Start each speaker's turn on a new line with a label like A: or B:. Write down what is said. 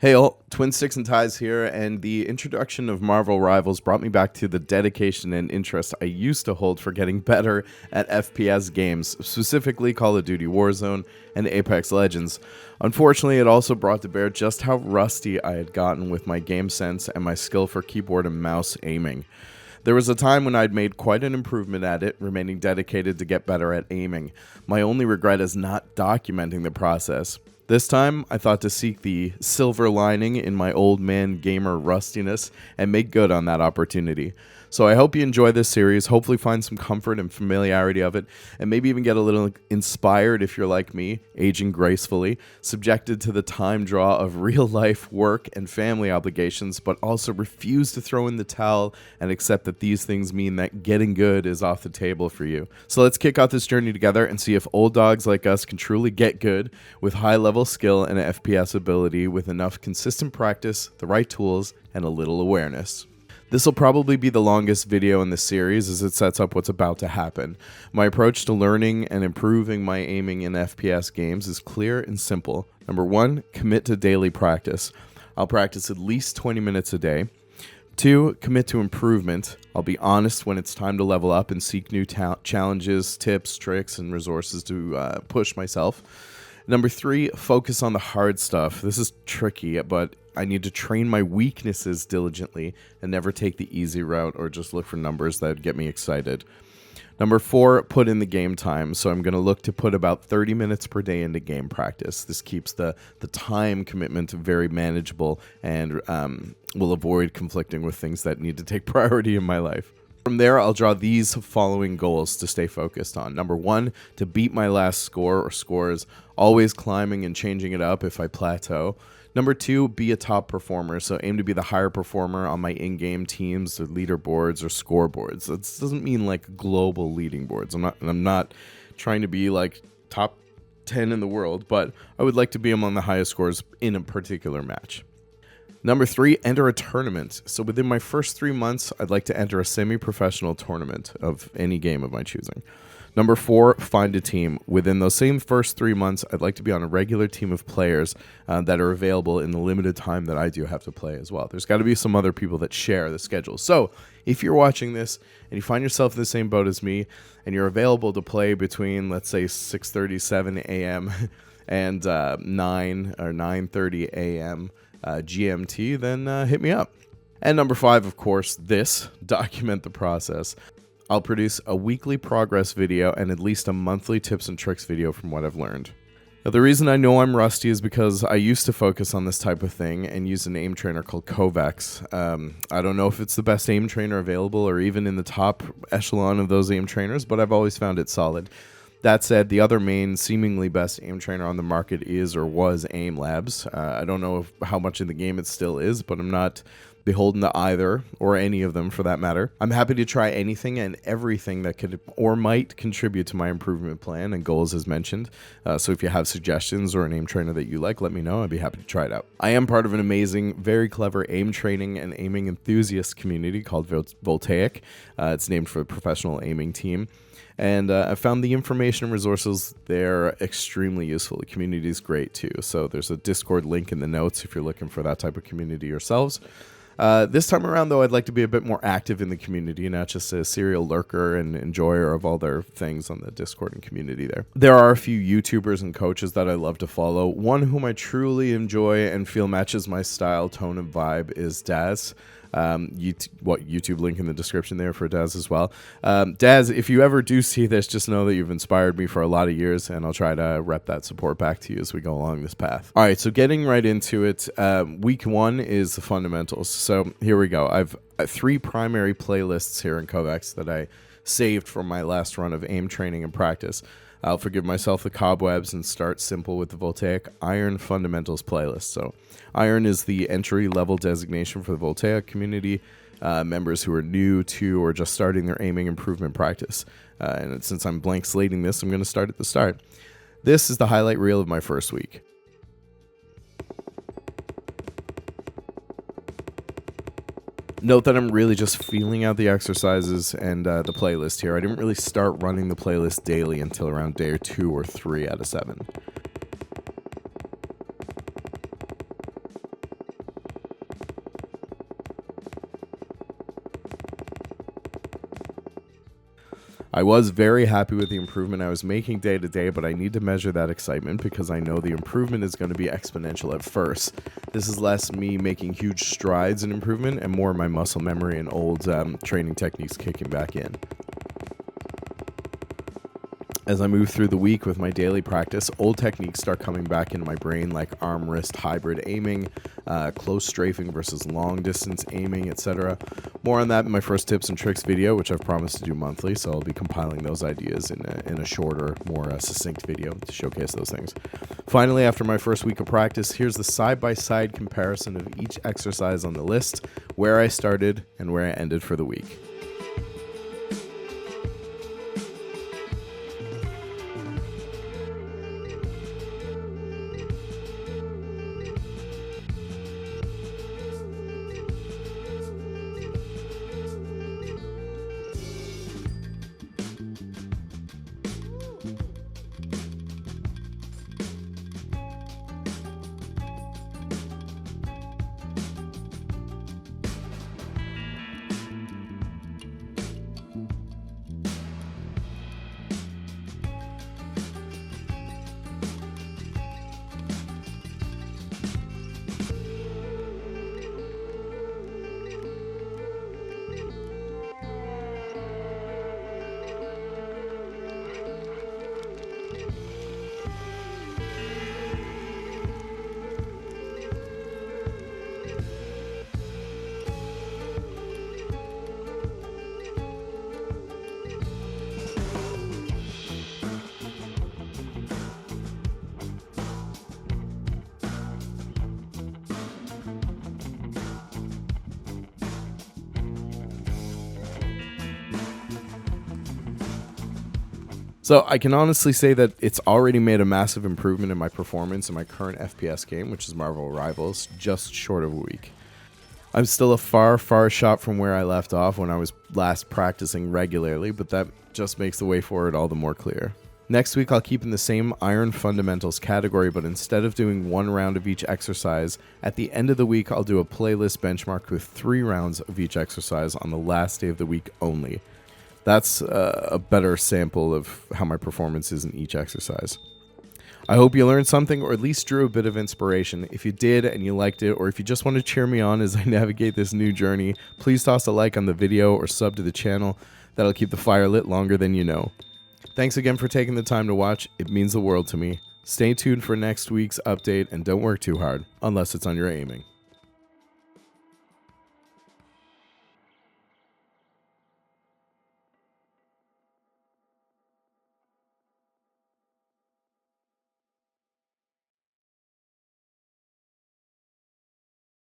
A: Hey all, Twin Sticks and Ties here, and the introduction of Marvel Rivals brought me back to the dedication and interest I used to hold for getting better at FPS games, specifically Call of Duty Warzone and Apex Legends. Unfortunately, it also brought to bear just how rusty I had gotten with my game sense and my skill for keyboard and mouse aiming. There was a time when I'd made quite an improvement at it, remaining dedicated to get better at aiming. My only regret is not documenting the process. This time, I thought to seek the silver lining in my old man gamer rustiness and make good on that opportunity. So I hope you enjoy this series, hopefully find some comfort and familiarity of it, and maybe even get a little inspired if you're like me, aging gracefully, subjected to the time draw of real life work and family obligations, but also refuse to throw in the towel and accept that these things mean that getting good is off the table for you. So let's kick off this journey together and see if old dogs like us can truly get good with high level skill and FPS ability with enough consistent practice, the right tools, and a little awareness. This will probably be the longest video in this series as it sets up what's about to happen. My approach to learning and improving my aiming in FPS games is clear and simple. Number 1, commit to daily practice. I'll practice at least 20 minutes a day. 2, commit to improvement. I'll be honest when it's time to level up and seek new challenges, tips, tricks, and resources to push myself. Number 3, focus on the hard stuff. This is tricky, but I need to train my weaknesses diligently and never take the easy route or just look for numbers that get me excited. Number 4, put in the game time. So I'm going to look to put about 30 minutes per day into game practice. This keeps the time commitment very manageable and will avoid conflicting with things that need to take priority in my life. From there, I'll draw these following goals to stay focused on. Number 1, to beat my last score or scores, always climbing and changing it up if I plateau. Number 2, be a top performer, so aim to be the higher performer on my in-game teams or leaderboards or scoreboards. That doesn't mean like global leading boards. I'm not trying to be like top 10 in the world, but I would like to be among the highest scores in a particular match. Number 3, enter a tournament. So within my first 3 months, I'd like to enter a semi-professional tournament of any game of my choosing. Number 4, find a team. Within those same first 3 months, I'd like to be on a regular team of players that are available in the limited time that I do have to play as well. There's got to be some other people that share the schedule. So if you're watching this and you find yourself in the same boat as me and you're available to play between, let's say, 6:37 a.m. and 9 or 9:30 a.m. GMT, then hit me up. And number 5, of course, document the process. I'll produce a weekly progress video and at least a monthly tips and tricks video from what I've learned. Now, the reason I know I'm rusty is because I used to focus on this type of thing and use an aim trainer called Kovaaks. I don't know if it's the best aim trainer available or even in the top echelon of those aim trainers, but I've always found it solid. That said, the other main, seemingly best aim trainer on the market is or was Aimlab's. I don't know how much in the game it still is, but I'm not beholden to either or any of them for that matter. I'm happy to try anything and everything that could or might contribute to my improvement plan and goals as mentioned. So if you have suggestions or an aim trainer that you like, let me know. I'd be happy to try it out. I am part of an amazing, very clever aim training and aiming enthusiast community called Voltaic. It's named for a professional aiming team. And I found the information and resources there extremely useful. The community is great too. So there's a Discord link in the notes if you're looking for that type of community yourselves. This time around, though, I'd like to be a bit more active in the community, not just a serial lurker and enjoyer of all their things on the Discord and community there. There are a few YouTubers and coaches that I love to follow. One whom I truly enjoy and feel matches my style, tone, and vibe is Daz. YouTube link in the description there for Daz as well. Daz, if you ever do see this, just know that you've inspired me for a lot of years, and I'll try to rep that support back to you as we go along this path. All right, so getting right into it, week 1 is the fundamentals. So here we go. I've 3 primary playlists here in Kovaaks that I saved from my last run of aim training and practice. I'll forgive myself the cobwebs and start simple with the Voltaic Iron Fundamentals playlist. So Iron is the entry-level designation for the Voltaic community, members who are new to or just starting their aiming improvement practice. And since I'm blank slating this, I'm going to start at the start. This is the highlight reel of my first week. Note that I'm really just feeling out the exercises and the playlist here. I didn't really start running the playlist daily until around day 2 or 3 out of 7. I was very happy with the improvement I was making day to day, but I need to measure that excitement because I know the improvement is going to be exponential at first. This is less me making huge strides in improvement and more my muscle memory and old training techniques kicking back in. As I move through the week with my daily practice, old techniques start coming back into my brain, like arm-wrist hybrid aiming, close strafing versus long-distance aiming, etc. More on that in my first tips and tricks video, which I've promised to do monthly, so I'll be compiling those ideas in a shorter, more succinct video to showcase those things. Finally, after my first week of practice, here's the side-by-side comparison of each exercise on the list, where I started and where I ended for the week. So I can honestly say that it's already made a massive improvement in my performance in my current FPS game, which is Marvel Rivals, just short of a week. I'm still a far, far shot from where I left off when I was last practicing regularly, but that just makes the way forward all the more clear. Next week, I'll keep in the same Iron Fundamentals category, but instead of doing 1 round of each exercise, at the end of the week, I'll do a playlist benchmark with 3 rounds of each exercise on the last day of the week only. That's a better sample of how my performance is in each exercise. I hope you learned something or at least drew a bit of inspiration. If you did and you liked it, or if you just want to cheer me on as I navigate this new journey, please toss a like on the video or sub to the channel. That'll keep the fire lit longer than you know. Thanks again for taking the time to watch. It means the world to me. Stay tuned for next week's update and don't work too hard, unless it's on your aiming.